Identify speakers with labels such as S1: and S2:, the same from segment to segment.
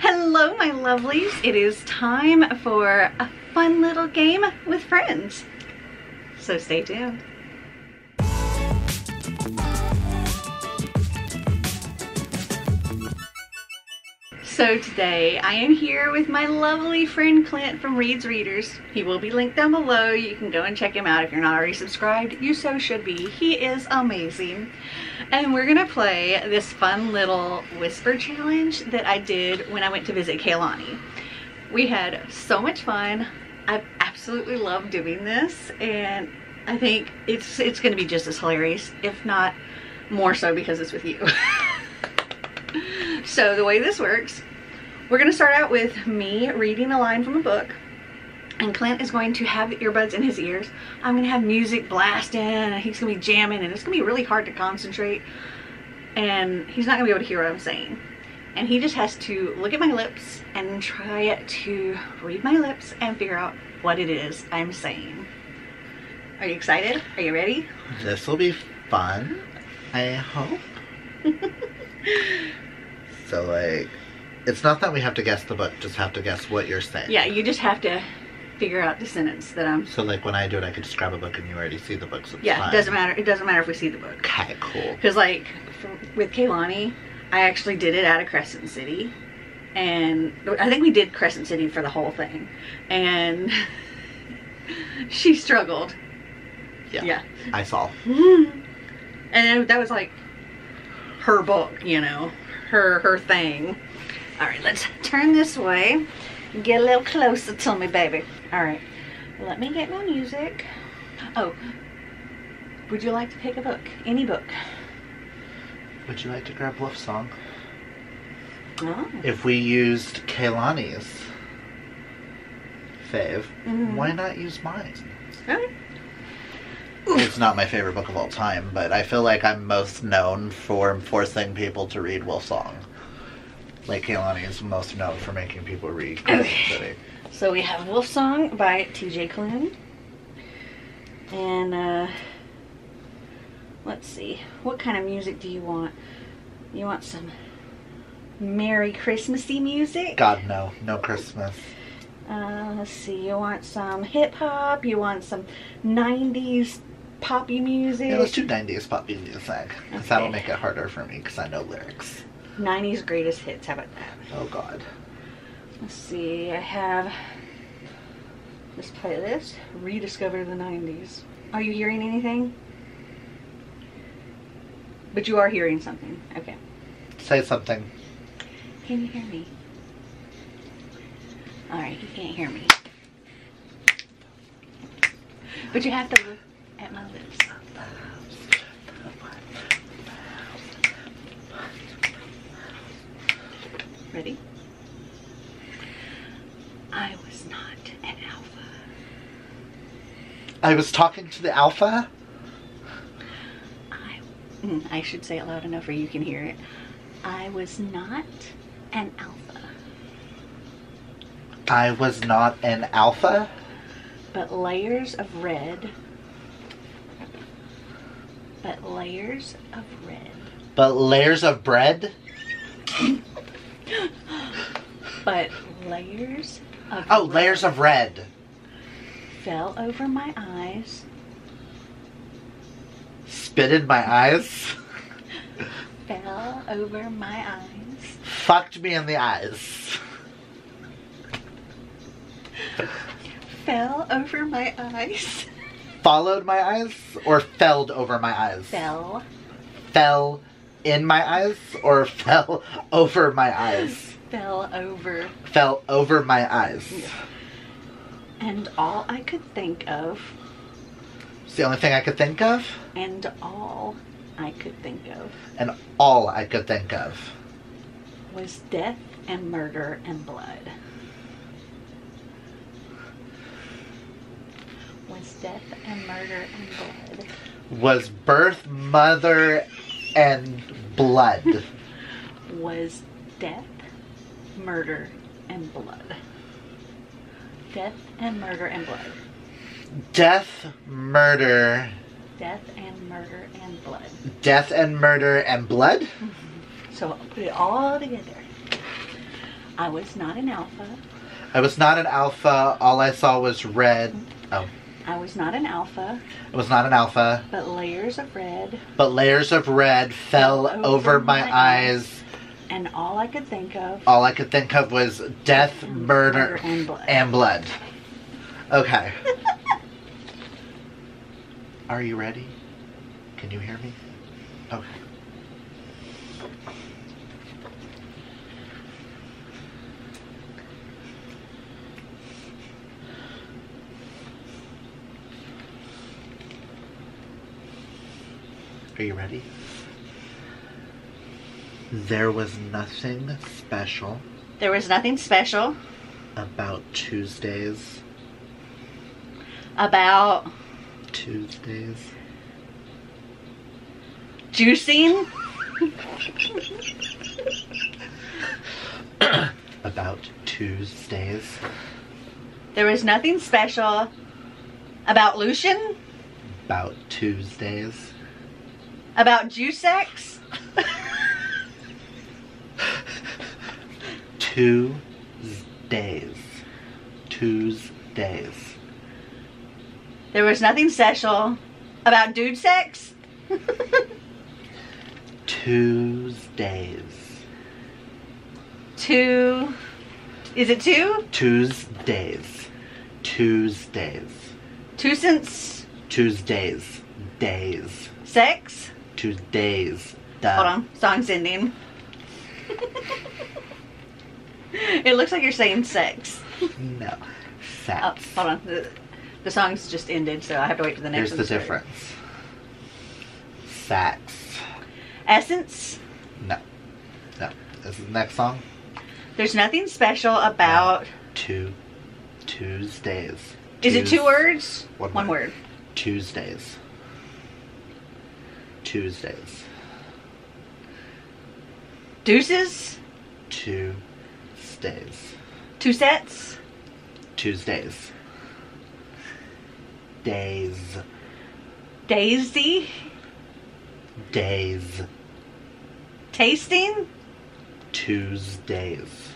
S1: Hello, my lovelies. It is time for a fun little game with friends. So stay tuned. So today I am here with my lovely friend Clint from Reed's Readers. He will be linked down below. You can go and check him out if you're not already subscribed. You so should be. He is amazing. And we're gonna play this fun little whisper challenge that I did when I went to visit Kaylani. We had so much fun. I absolutely love doing this, and I think it's gonna be just as hilarious, if not more so because it's with you. So the way this works, we're going to start out with me reading a line from a book, and Clint is going to have earbuds in his ears. I'm going to have music blasting, and he's going to be jamming, and it's going to be really hard to concentrate, and he's not going to be able to hear what I'm saying. And he just has to look at my lips and try to read my lips and figure out what it is I'm saying. Are you excited? Are you ready?
S2: This will be fun, I hope. So, like, it's not that we have to guess the book, just have to guess what you're saying.
S1: Yeah, you just have to figure out the sentence that I'm...
S2: So, like, when I do it, I could just grab a book and you already see the book, so it's
S1: yeah,
S2: fine.
S1: it doesn't matter. It doesn't matter if we see the book.
S2: Okay, cool.
S1: Because, like, with Kaylani, I actually did it out of Crescent City. And I think we did Crescent City for the whole thing. And she struggled.
S2: Yeah. I saw.
S1: And that was, like, her book, you know. Her thing. Alright, let's turn this way. Get a little closer to me, baby. Alright, let me get my music. Oh, would you like to pick a book? Any book?
S2: Would you like to grab Wolf Song?
S1: Oh.
S2: If we used Kaylani's fave, why not use mine?
S1: Okay.
S2: It's not my favorite book of all time, but I feel like I'm most known for forcing people to read Wolf Song. Like, Kaylani is most known for making people read Crescent City.
S1: So we have Wolf Song by T.J. Klune. And, let's see. What kind of music do you want? You want some Merry Christmassy music?
S2: God, no. No Christmas.
S1: Let's see. You want some hip-hop? You want some 90s poppy music?
S2: Yeah, let's do 90s poppy music. Because that'll make it harder for me, because I know lyrics.
S1: 90s greatest hits. How about that?
S2: Oh, God.
S1: Let's see. I have this playlist. Rediscover the 90s. Are you hearing anything? But you are hearing something. Okay.
S2: Say something.
S1: Can you hear me? Alright, you can't hear me. But you have to look at my lips. Ready? I was not an alpha.
S2: I was talking to the alpha?
S1: I should say it loud enough where you can hear it. I was not an alpha.
S2: I was not an alpha?
S1: But layers of red. But layers of red.
S2: But layers of bread?
S1: But layers of
S2: Oh,
S1: red
S2: layers of red.
S1: fell over my eyes.
S2: Spit in my eyes?
S1: Fell over my eyes.
S2: Fucked me in the eyes.
S1: Fell over my eyes.
S2: Followed my eyes? Or felled over my eyes?
S1: Fell.
S2: Fell in my eyes? Or fell over my eyes?
S1: Fell over.
S2: Fell over my eyes.
S1: Yeah. And all I could think of.
S2: It's the only thing I could think of?
S1: And all I could think of.
S2: And all I could think of.
S1: Was death and murder and blood. Was death and murder and blood.
S2: Was birth, mother, and blood.
S1: Was death, murder, and blood. Death and murder and blood.
S2: Death, murder.
S1: Death and murder and blood.
S2: Death and murder and blood?
S1: So I'll put it all together. I was not an alpha.
S2: I was not an alpha. All I saw was red. Oh.
S1: I was not an alpha.
S2: I was not an alpha.
S1: But layers of red.
S2: But layers of red fell over my eyes.
S1: And all I could think of.
S2: All I could think of was death, murder,
S1: and blood.
S2: And blood. Okay. Are you ready? Can you hear me? Okay. Are you ready? There was nothing special.
S1: There was nothing special.
S2: About Tuesdays.
S1: About
S2: Tuesdays.
S1: Juicing.
S2: About Tuesdays.
S1: There was nothing special about Lucian.
S2: About Tuesdays.
S1: About juice sex.
S2: Tuesdays. Tuesdays.
S1: There was nothing special about dude sex.
S2: Tuesdays.
S1: Is it two?
S2: Tuesdays. Tuesdays.
S1: Two cents.
S2: Tuesdays. Days.
S1: Sex.
S2: Tuesdays.
S1: Hold on. Song's ending. It looks like you're saying sex.
S2: No. Sex.
S1: Oh, hold on. The song's just ended, so I have to wait for the next one.
S2: Here's the difference. Sex.
S1: Essence.
S2: No. No. This is the next song.
S1: There's nothing special about...
S2: Tuesdays.
S1: Is it two words?
S2: One
S1: word.
S2: Tuesdays. Tuesdays.
S1: Deuces.
S2: Tuesdays.
S1: Two sets.
S2: Tuesdays. Days.
S1: Daisy.
S2: Days.
S1: Tasting.
S2: Tuesdays.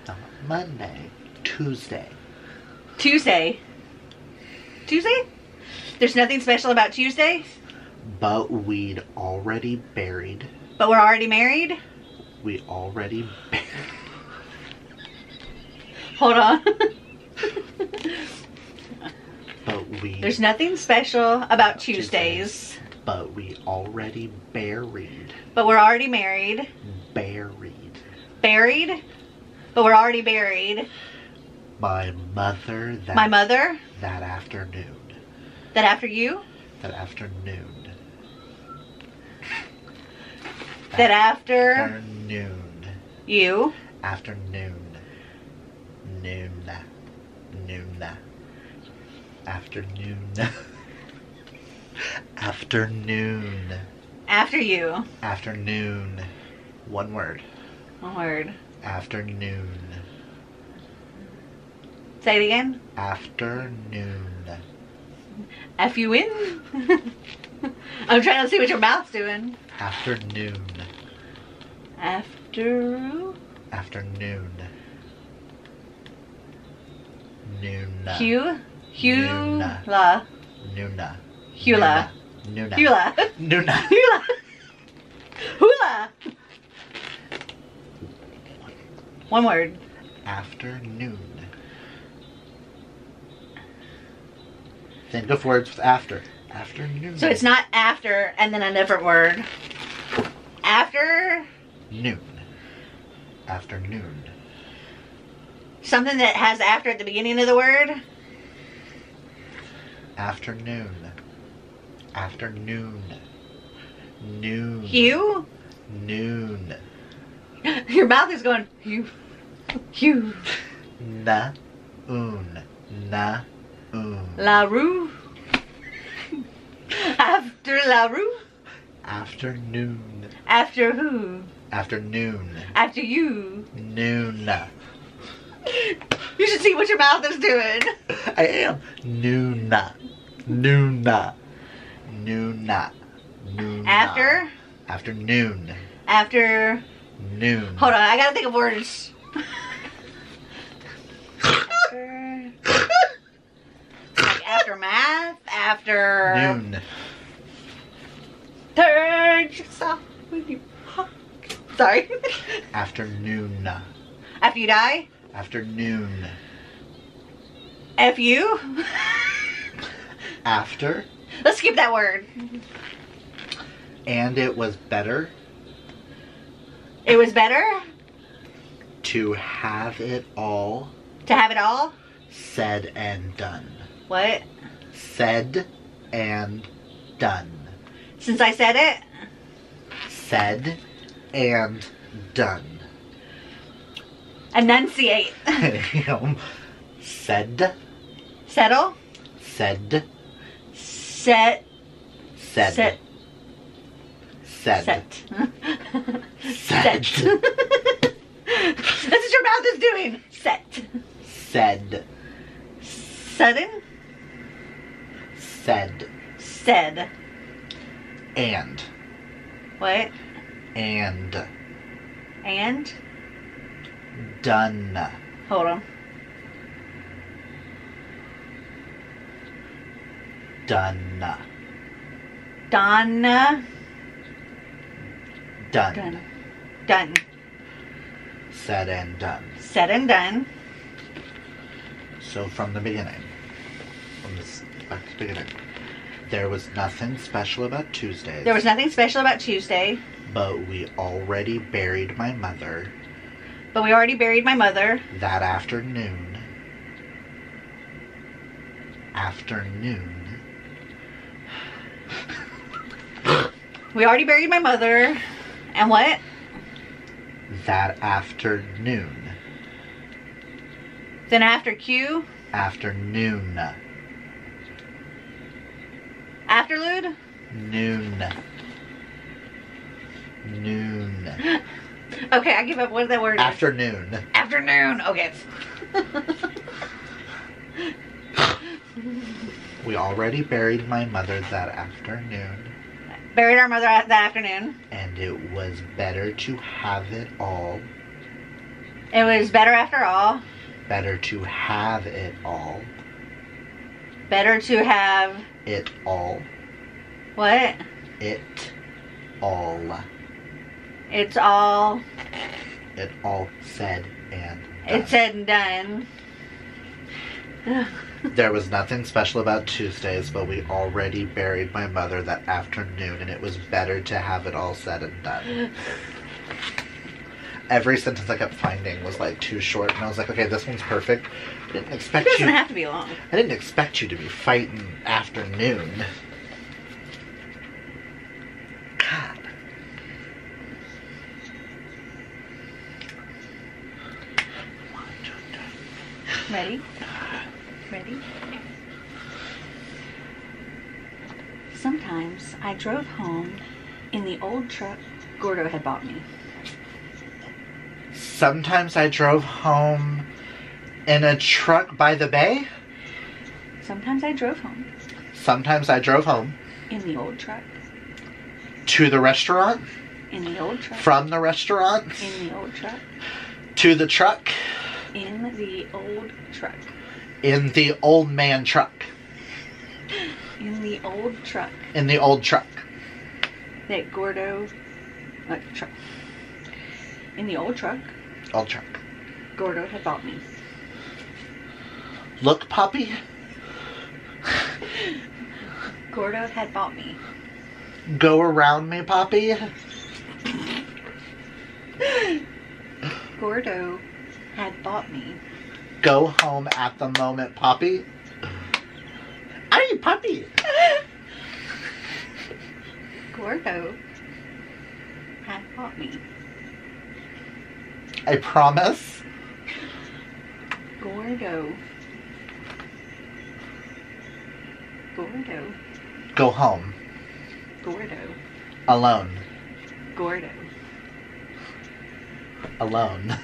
S2: Not Monday. Tuesday.
S1: Tuesday. Tuesday? There's nothing special about Tuesday?
S2: But we'd already buried.
S1: But we're already married?
S2: We already buried.
S1: Hold on.
S2: But we...
S1: There's nothing special about Tuesdays.
S2: But we already buried.
S1: But we're already married.
S2: Buried.
S1: Buried? But we're already buried.
S2: My mother that...
S1: My mother?
S2: That afternoon.
S1: That after you?
S2: That afternoon.
S1: That after...
S2: Afternoon.
S1: You?
S2: Afternoon. Noon. Noon. Afternoon. Afternoon.
S1: After you.
S2: Afternoon. One word.
S1: One word.
S2: Afternoon.
S1: Say it again.
S2: Afternoon.
S1: F you in? I'm trying to see what your mouth's doing.
S2: Afternoon.
S1: After...
S2: Afternoon. Noon.
S1: Hugh? Hula.
S2: Noona.
S1: Hula.
S2: Noona.
S1: Hula.
S2: Noona.
S1: Hula. Hula. One word.
S2: Afternoon. Think of words with after. Afternoon.
S1: So it's not after and then a different word. After...
S2: Noon. Afternoon.
S1: Something that has after at the beginning of the word.
S2: Afternoon. Afternoon. Noon.
S1: Hugh?
S2: Noon.
S1: Your mouth is going, Hugh. Hugh.
S2: Na-oon. Na-oon.
S1: La Rue. After La Rue.
S2: Afternoon.
S1: After who?
S2: Afternoon.
S1: After you.
S2: Noon.
S1: You should see what your mouth is doing.
S2: I am. Noona. Noona. Noona. Noona.
S1: After?
S2: Afternoon.
S1: After...
S2: Noon.
S1: Hold on, I gotta think of words. Like aftermath, after...
S2: Noon.
S1: Turn yourself with you. Sorry.
S2: Afternoon.
S1: After you die?
S2: Afternoon.
S1: F you?
S2: After.
S1: Let's skip that word.
S2: And it was better.
S1: It was better
S2: To have it all
S1: to have it all.
S2: said and done.
S1: What?
S2: Said and done.
S1: Since I said it?
S2: Said and done.
S1: Enunciate.
S2: Said.
S1: Settle.
S2: Said.
S1: Set.
S2: Said.
S1: Set.
S2: Said.
S1: Set.
S2: Said.
S1: That's what your mouth is doing. Set.
S2: Said.
S1: Sudden.
S2: Said.
S1: Said.
S2: And.
S1: What?
S2: And.
S1: And?
S2: Done.
S1: Hold on.
S2: Done.
S1: Donna.
S2: Done.
S1: Done. Done.
S2: Said and done.
S1: Said and done.
S2: So from the beginning. From this back to the beginning. There was nothing special about Tuesdays.
S1: There was nothing special about Tuesday,
S2: But we already buried my mother
S1: but we already buried my mother.
S2: that afternoon.
S1: We already buried my mother. And what?
S2: That afternoon.
S1: Then after Q?
S2: Afternoon.
S1: Afterlude?
S2: Noon. Noon.
S1: Okay, I give up. What is that word?
S2: Afternoon.
S1: Afternoon. Okay.
S2: We already buried my mother that afternoon.
S1: Buried our mother that afternoon.
S2: And it was better to have it all.
S1: It was better after all.
S2: Better to have it all.
S1: Better to have...
S2: It all.
S1: What?
S2: It all.
S1: It's all...
S2: It all said and done.
S1: It's said and done.
S2: There was nothing special about Tuesdays, but we already buried my mother that afternoon, and it was better to have it all said and done. Every sentence I kept finding was like too short, and I was like, okay, this one's perfect. I didn't expect
S1: It doesn't
S2: you.
S1: have to be long.
S2: I didn't expect you to be fighting afternoon. God.
S1: Ready? Ready? Sometimes I drove home in the old truck Gordo had bought me.
S2: Sometimes I drove home in a truck by the bay.
S1: Sometimes I drove home
S2: Sometimes I drove home
S1: in the old truck.
S2: to the restaurant,
S1: In the old truck.
S2: from the restaurant,
S1: In the old truck.
S2: to the truck,
S1: In the old truck.
S2: in the old man truck,
S1: In the old truck
S2: in the old truck.
S1: that Gordo... truck. In the old truck
S2: Old truck.
S1: Gordo had bought me.
S2: Look, puppy.
S1: Gordo had bought me.
S2: Go around me, Poppy.
S1: Gordo had bought me.
S2: Go home at the moment, Poppy. Aye, Poppy.
S1: Gordo had bought me.
S2: I promise.
S1: Gordo.
S2: Go home.
S1: Gordo.
S2: Alone.
S1: Gordo.
S2: Alone.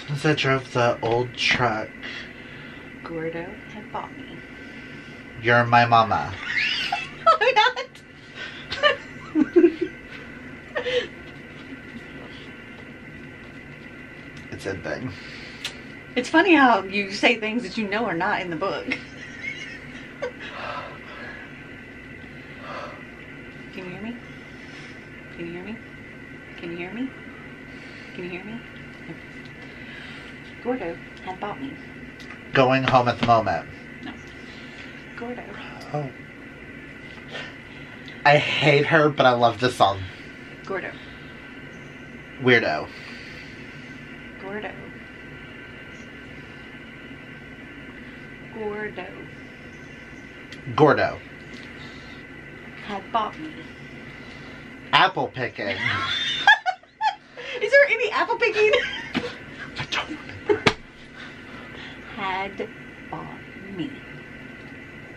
S2: Since I drove the old truck,
S1: Gordo had bought me.
S2: you're my mama.
S1: I'm not.
S2: its ending.
S1: It's funny how you say things that you know are not in the book. Can you hear me? Can you hear me? Can you hear me? Can you hear me? Okay. Gordo had bought me.
S2: Going home at the moment.
S1: No. Gordo.
S2: Oh. I hate her, but I love this song.
S1: Gordo.
S2: Weirdo.
S1: Gordo. Gordo.
S2: Gordo.
S1: Had bought me.
S2: Apple picking.
S1: Is there any apple picking?
S2: I don't remember.
S1: Had bought me.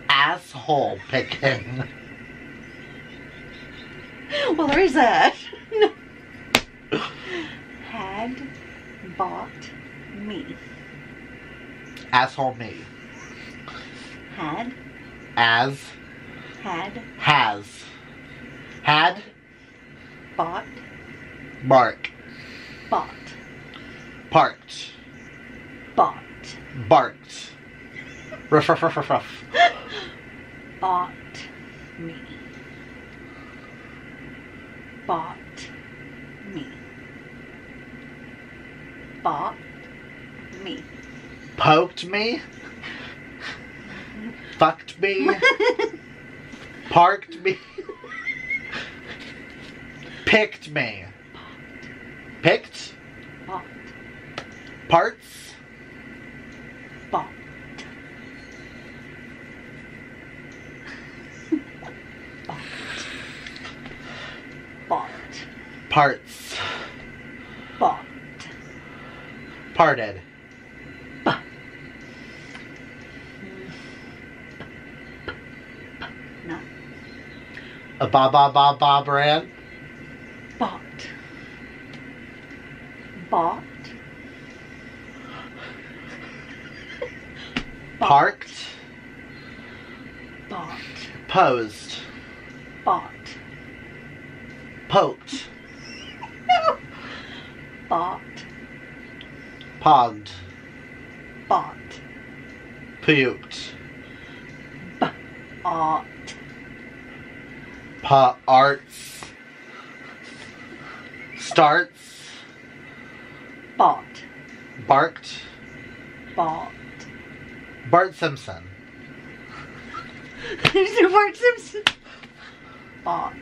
S2: Asshole picking.
S1: Well, there is that. No. Had bought me.
S2: Asshole me.
S1: Had.
S2: As.
S1: Had.
S2: Has. Had.
S1: Bought.
S2: Bark.
S1: Bought.
S2: Parked.
S1: Bought.
S2: Barked. Ruff, ruff, ruff, ruff, ruff.
S1: Bought me. Bought me. Bought me.
S2: Poked me. Fucked me. Parked me. Picked me. Picked.
S1: Bought.
S2: Parts.
S1: Bought. Bought. Bought.
S2: Parts.
S1: Bought.
S2: Parted.
S1: No.
S2: A ba brand.
S1: Bought. Bought.
S2: Parked.
S1: Bought.
S2: Posed.
S1: Bought.
S2: Poked.
S1: Bought.
S2: Pogged.
S1: Bought.
S2: Puked.
S1: Bought.
S2: Arts. Starts.
S1: Bought.
S2: Barked.
S1: Bought.
S2: Bart Simpson.
S1: There's no Bart Simpson. Bought.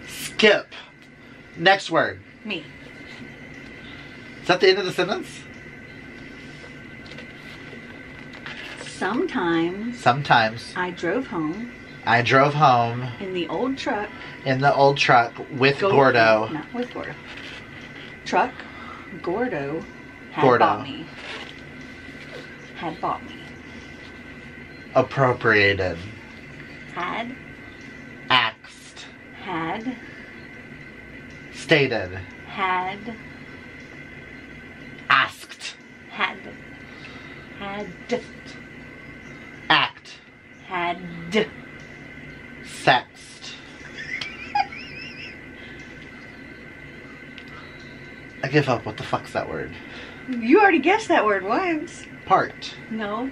S2: Skip. Next word.
S1: Me.
S2: Is that the end of the sentence?
S1: Sometimes
S2: I drove home
S1: in the old truck
S2: with Gordo.
S1: Not with Gordo. Truck. Gordo had
S2: Gordo.
S1: bought me. Had bought me.
S2: Appropriated.
S1: Had.
S2: Axed.
S1: Had.
S2: Stated.
S1: Had.
S2: Asked.
S1: Had. Had.
S2: Act.
S1: Had.
S2: Sexed. I give up. What the fuck's that word?
S1: You already guessed that word once.
S2: Part.
S1: No.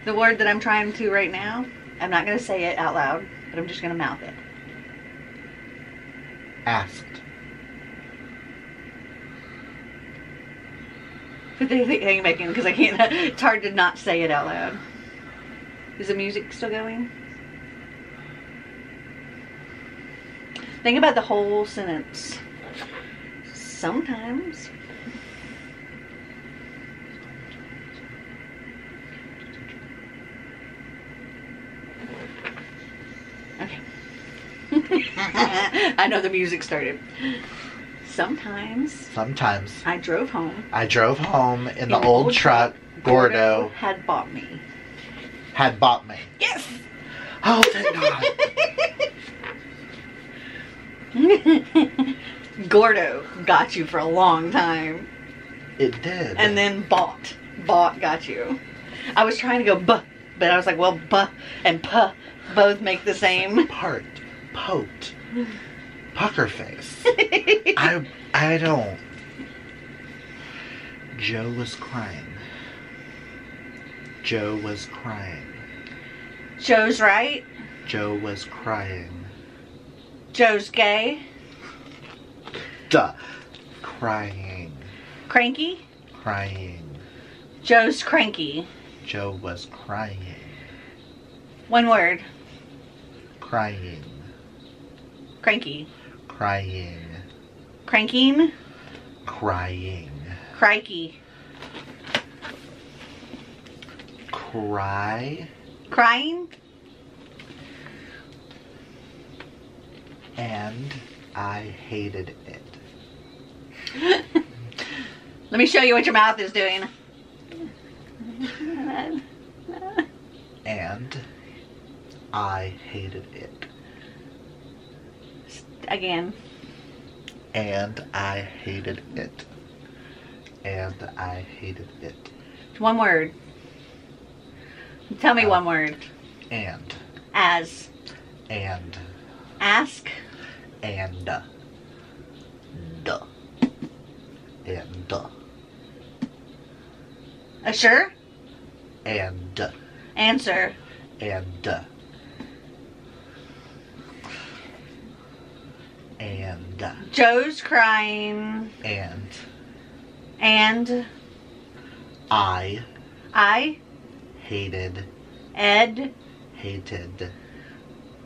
S1: The word that I'm trying to right now, I'm not going to say it out loud, but I'm just going to mouth it.
S2: Asked.
S1: Put the thing back in because I can't. It's hard to not say it out loud. Is the music still going? Think about the whole sentence. Sometimes. Okay. I know the music started. Sometimes I drove home in the old truck Gordo had bought me. Yes!
S2: Oh, thank God.
S1: Gordo got you for a long time.
S2: It did.
S1: And then bought got you. I was trying to go buh, but I was like, well, buh and puh both make the same.
S2: Parked. Poked. Pucker face. I don't. Joe was crying. Joe was crying.
S1: Joe's right.
S2: Joe was crying.
S1: Joe's gay.
S2: Duh. Crying.
S1: Cranky.
S2: Crying.
S1: Joe's cranky.
S2: Joe was crying.
S1: One word.
S2: Crying.
S1: Cranky.
S2: Crying.
S1: Cranking.
S2: Crying.
S1: Crikey.
S2: Cry.
S1: Crying.
S2: And I hated it.
S1: Let me show you what your mouth is doing.
S2: And I hated it.
S1: Again.
S2: And I hated it. And I hated it.
S1: One word. Tell me one word.
S2: And.
S1: As.
S2: And.
S1: Ask.
S2: And. Duh. And.
S1: Assure.
S2: And.
S1: Answer.
S2: And. And.
S1: Joe's crying.
S2: And.
S1: And.
S2: I.
S1: Hated.
S2: Hated.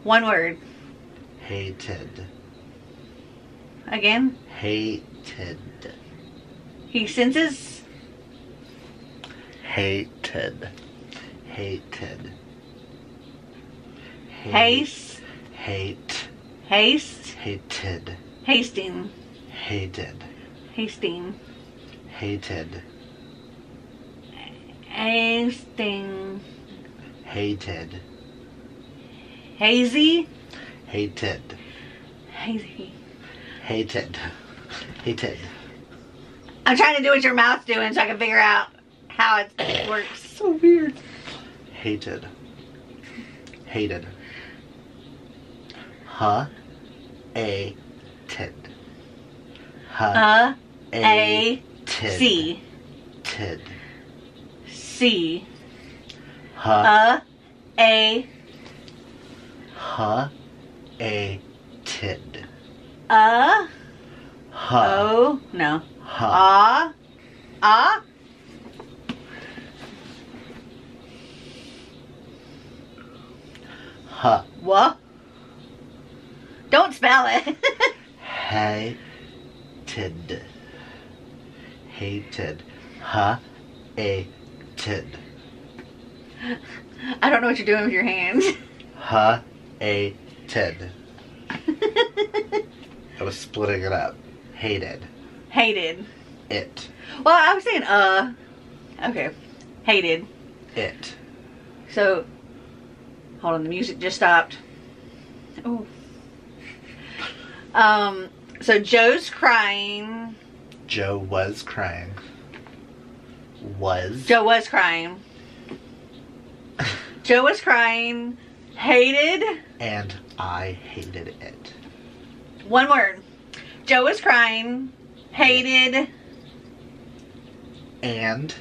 S1: One word.
S2: Hated.
S1: Again.
S2: Hated.
S1: He senses.
S2: Hated. Hated.
S1: Haste.
S2: Hate.
S1: Haste.
S2: Hated.
S1: Hasting.
S2: Hated.
S1: Hasting.
S2: Hated.
S1: Hasting.
S2: Hated.
S1: Hazy.
S2: Hated.
S1: Hazy.
S2: Hated. Hated.
S1: I'm trying to do what your mouth's doing so I can figure out how it works.
S2: So weird. Hated. Hated. Huh? A. Tid. Huh?
S1: A.
S2: Tid.
S1: C.
S2: Tid.
S1: C.
S2: Huh?
S1: A.
S2: Huh? A. Tid.
S1: Huh?
S2: Huh?
S1: Oh. No.
S2: Huh? Huh?
S1: What? Don't spell it.
S2: Hated. Hated. Huh? A. Tid.
S1: I don't know what you're doing with your hands.
S2: Huh? A. Tid. I was splitting it up. Hated.
S1: Hated.
S2: It.
S1: Well, I was saying okay. Hated.
S2: It.
S1: So, hold on, the music just stopped. Oh. So Joe's crying.
S2: Joe was crying. Was.
S1: Joe was crying. Joe was crying. Hated.
S2: And I hated it.
S1: One word. Joe was crying. Hated.
S2: And.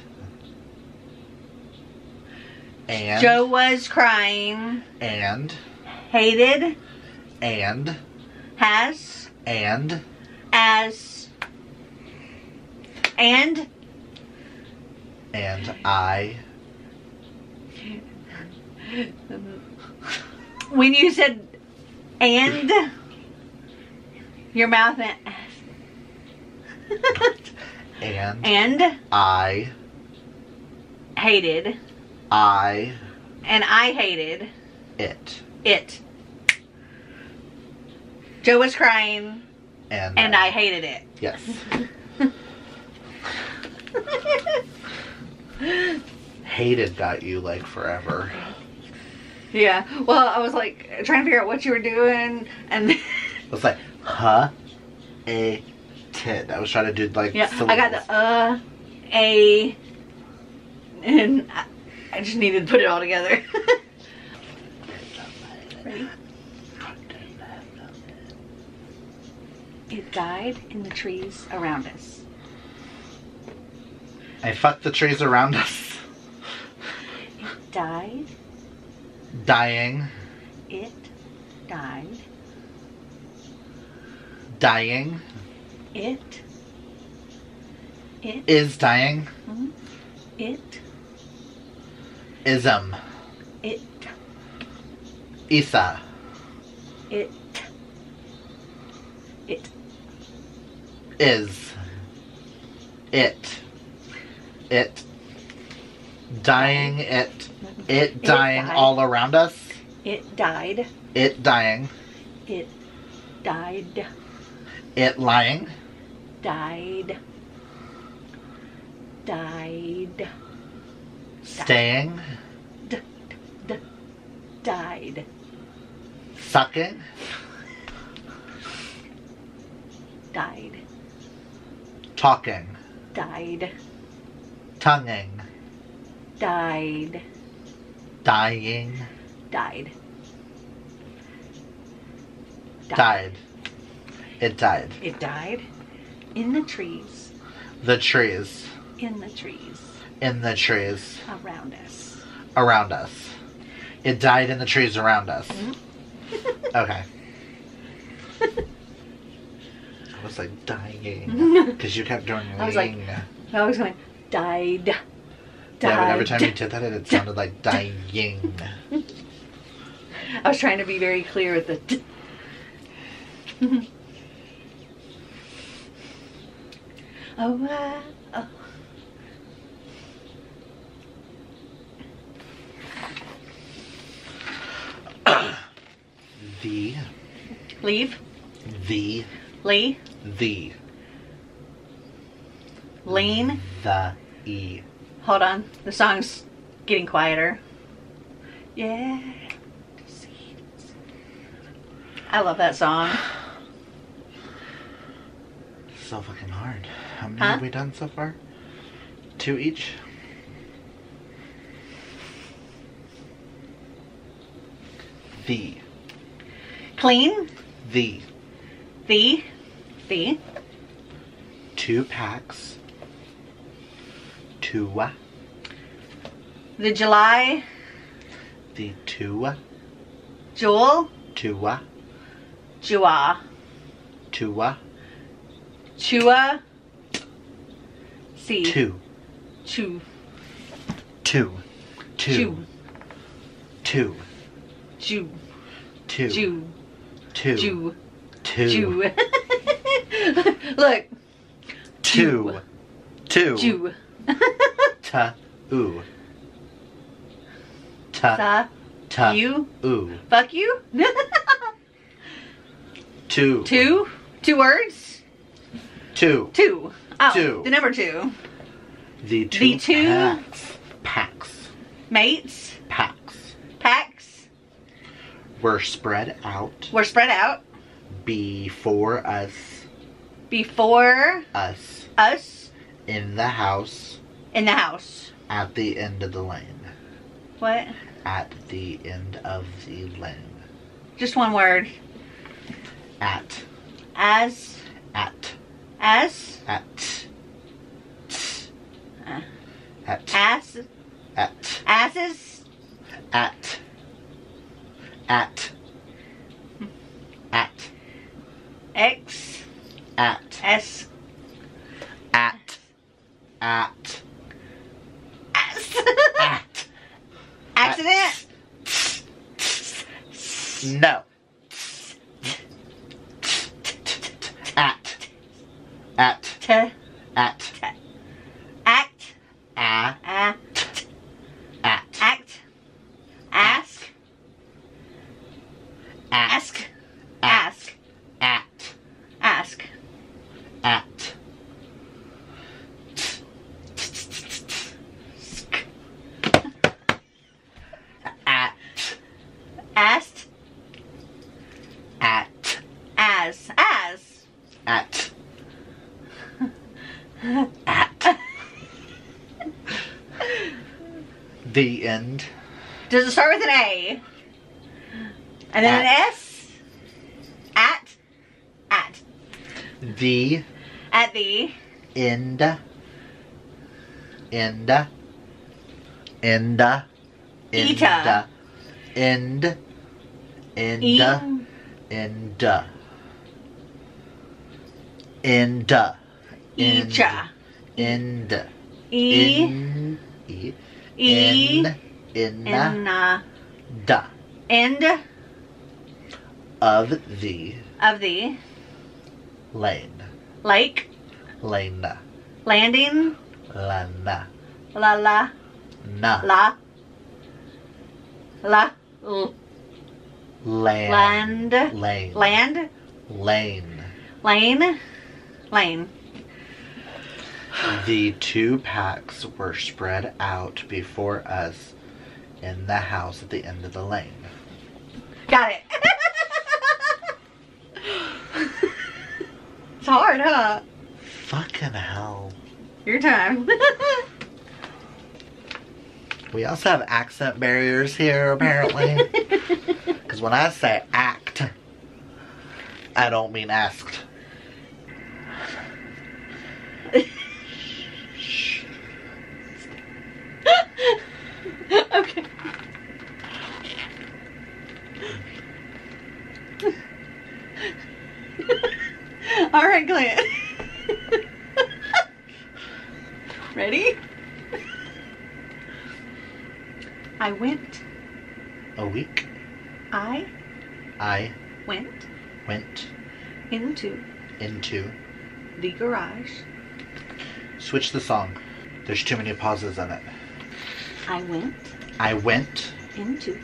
S1: Joe was crying.
S2: And.
S1: Hated.
S2: And.
S1: Has.
S2: And.
S1: As. And.
S2: And I.
S1: When you said and, your mouth went. And
S2: I
S1: hated.
S2: I
S1: And I hated
S2: it.
S1: it. Joe was crying.
S2: And
S1: I hated it.
S2: Yes. Hated got you like forever.
S1: Yeah. Well, I was like trying to figure out what you were doing, and
S2: It was like, huh? A. Tid. I was trying to do like
S1: yeah,
S2: syllables.
S1: I got the a, and I just needed to put it all together. Ready? It died in the trees around us.
S2: I fucked the trees around us.
S1: It died.
S2: Dying.
S1: It died.
S2: Dying.
S1: It
S2: is dying.
S1: Mm-hmm. It
S2: ism.
S1: It
S2: Isa.
S1: It
S2: is. It dying. It dying
S1: died.
S2: all around us.
S1: It died.
S2: It dying.
S1: It died.
S2: It lying.
S1: Died.
S2: Staying.
S1: Died.
S2: Sucking.
S1: Died.
S2: Talking.
S1: Died.
S2: Tonguing.
S1: Died.
S2: Dying.
S1: Died.
S2: Died. It died.
S1: It died. In the trees.
S2: The trees.
S1: In the trees.
S2: In the trees.
S1: Around us.
S2: Around us. It died in the trees around us.
S1: Mm-hmm.
S2: Okay. I was like dying because you kept doing.
S1: I was like, I was going died.
S2: Yeah, but every time you did that, it sounded like dying.
S1: I was trying to be very clear with the. Oh.
S2: The.
S1: Leave.
S2: The.
S1: Lee.
S2: The.
S1: Lean.
S2: The. E.
S1: Hold on. The song's getting quieter. Yeah. I love that song.
S2: So fucking hard. How many
S1: Huh?
S2: have we done so far? 2 each? The.
S1: Clean.
S2: The.
S1: The.
S2: 2 packs. 2.
S1: The July.
S2: The 2.
S1: Jewel.
S2: 2.
S1: Jua.
S2: 2.
S1: Chua. C.
S2: 2.
S1: Chew.
S2: 2. 2.
S1: Chew.
S2: 2.
S1: Jew.
S2: 2.
S1: Jew.
S2: 2.
S1: Jew.
S2: 2.
S1: Jew. Look.
S2: 2. 2.
S1: Jew.
S2: Ta. Ooh. Ta.
S1: Sa.
S2: Ta.
S1: You.
S2: Ooh.
S1: Fuck you.
S2: 2.
S1: 2. 2 words.
S2: 2.
S1: 2. Oh,
S2: 2.
S1: the number 2.
S2: The 2
S1: The 2
S2: packs. Packs.
S1: Mates.
S2: Packs.
S1: Packs.
S2: Were spread out.
S1: Were spread out.
S2: Before us.
S1: Before
S2: Us.
S1: us.
S2: In the house.
S1: In the house.
S2: At the end of the lane.
S1: What?
S2: At the end of the lane.
S1: Just one word.
S2: At.
S1: As.
S2: At.
S1: As.
S2: At.
S1: Uh,
S2: At.
S1: Ass.
S2: At.
S1: Asses.
S2: At. At. At.
S1: X.
S2: At.
S1: S.
S2: At. At.
S1: Ass.
S2: At.
S1: Accident.
S2: No. At. At.
S1: T.
S2: At.
S1: Act.
S2: At.
S1: Act.
S2: At.
S1: Ask. Ask. Ask.
S2: At.
S1: Ask.
S2: At. At.
S1: Asked.
S2: At.
S1: As. As.
S2: At. At. The end.
S1: Does it start with an A? And then an S? At.
S2: The
S1: At the
S2: end Inda. Inda. Inda. Ind. Inda. Inda. Inda.
S1: Echa.
S2: Ind.
S1: E.
S2: In.
S1: E.
S2: In.
S1: Inna.
S2: Da.
S1: End.
S2: Of the.
S1: Of the.
S2: Lane.
S1: Lake.
S2: Lane.
S1: Landing.
S2: Lana.
S1: La la.
S2: Na.
S1: La. La. L.
S2: Land.
S1: Land.
S2: Lane.
S1: Land.
S2: Lane.
S1: Lane. Lane.
S2: The 2 packs were spread out before us in the house at the end of the lane.
S1: Got it. It's hard, huh?
S2: Fucking hell.
S1: Your time.
S2: We also have accent barriers here, apparently. Because when I say act, I don't mean asked.
S1: Okay. All right, Clint. Ready? I went.
S2: A week.
S1: I
S2: went
S1: into
S2: into.
S1: the garage.
S2: Switch the song. There's too many pauses in it.
S1: I
S2: went
S1: into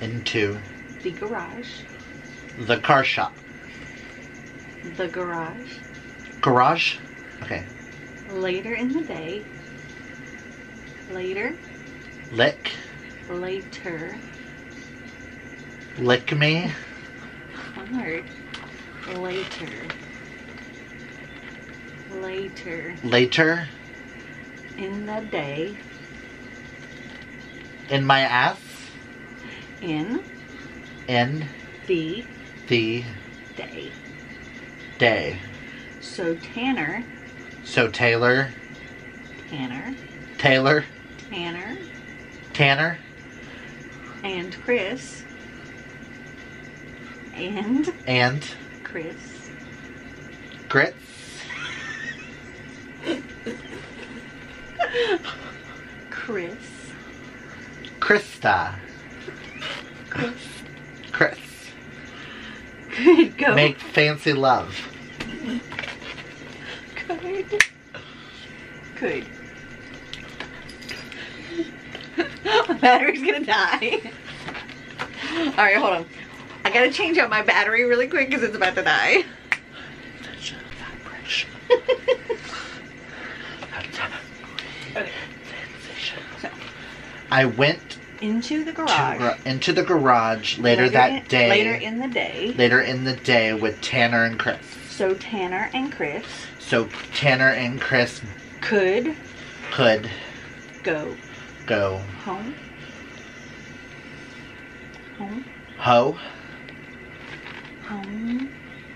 S2: into
S1: the garage.
S2: the car shop.
S1: The garage.
S2: Garage? Okay.
S1: Later in the day. Later.
S2: Lick.
S1: Later.
S2: Lick me.
S1: One word. Later. Later.
S2: Later.
S1: In the day.
S2: In my ass.
S1: In
S2: In
S1: the
S2: the
S1: day.
S2: day.
S1: So Tanner.
S2: So Taylor.
S1: Tanner.
S2: Taylor.
S1: Tanner.
S2: Tanner.
S1: And Chris. And
S2: And
S1: Chris.
S2: grits.
S1: Chris.
S2: Krista.
S1: Chris.
S2: Chris.
S1: Good. Go.
S2: Make fancy love.
S1: Good. Good. My battery's gonna die. Alright, hold on. I gotta change out my battery really quick because it's about to die.
S2: Vibration.
S1: Okay. So,
S2: I went
S1: into the garage.
S2: into the garage later that day.
S1: Later in the day.
S2: Later in the day with Tanner and Chris.
S1: So Tanner and Chris.
S2: So Tanner and Chris
S1: Could
S2: go
S1: home. Home.
S2: ho
S1: Home.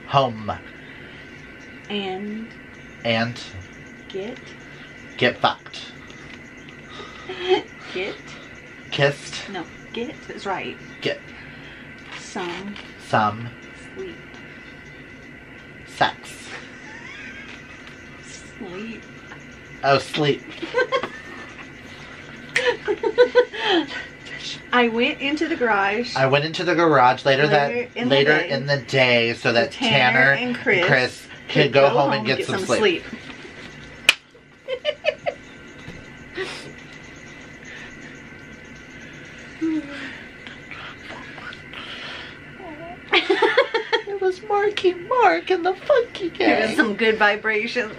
S2: home
S1: And
S2: and
S1: get
S2: fucked.
S1: Get.
S2: Kissed.
S1: No, get is right.
S2: Get
S1: Some sleep.
S2: Sex.
S1: Sleep.
S2: Oh, sleep.
S1: I went into the garage.
S2: I went into the garage later
S1: in
S2: the day so that Tanner
S1: and
S2: Chris could go home and get some sleep. It was Marky Mark and the Funky Gang.
S1: There's some good vibrations.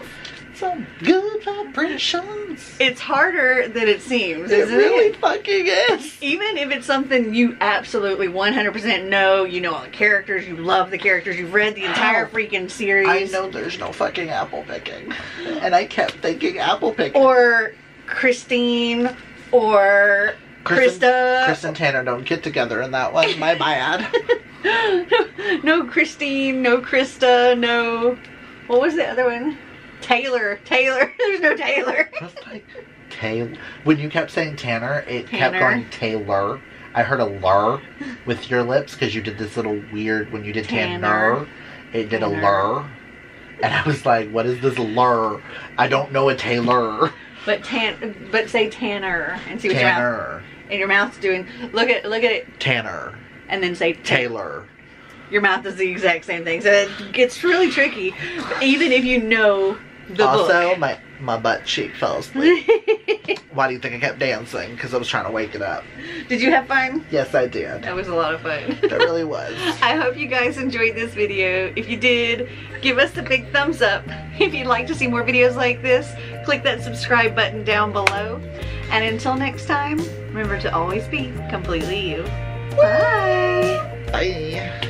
S2: Some good vibrations.
S1: It's harder than it seems,
S2: It
S1: isn't
S2: really
S1: it?
S2: fucking is.
S1: Even if it's something you absolutely 100% know, you know all the characters, you love the characters, you've read the entire freaking series.
S2: I know there's no fucking apple picking. And I kept thinking apple picking.
S1: Or Christine, or Krista.
S2: Chris and Tanner don't get together in that one. My bad.
S1: No Christine, no Krista, no... What was the other one? Taylor. There's no Taylor.
S2: Just like When you kept saying Tanner, it kept
S1: Tanner.
S2: going Taylor. I heard a lur with your lips because you did this little weird, when you did Tanner, it did a lur. And I was like, what is this lur? I don't know a Taylor.
S1: But say Tanner and see what
S2: Tanner.
S1: And your mouth's doing, look at it.
S2: Tanner.
S1: And then say
S2: Taylor.
S1: Your mouth is the exact same thing. So it gets really tricky, even if you know the book.
S2: Also, my butt cheek fell asleep. Why do you think I kept dancing? Because I was trying to wake it up.
S1: Did you have fun?
S2: Yes, I did.
S1: That was a lot of fun.
S2: It really was.
S1: I hope you guys enjoyed this video. If you did, give us a big thumbs up. If you'd like to see more videos like this, click that subscribe button down below. And until next time, remember to always be completely you. Bye!
S2: Bye.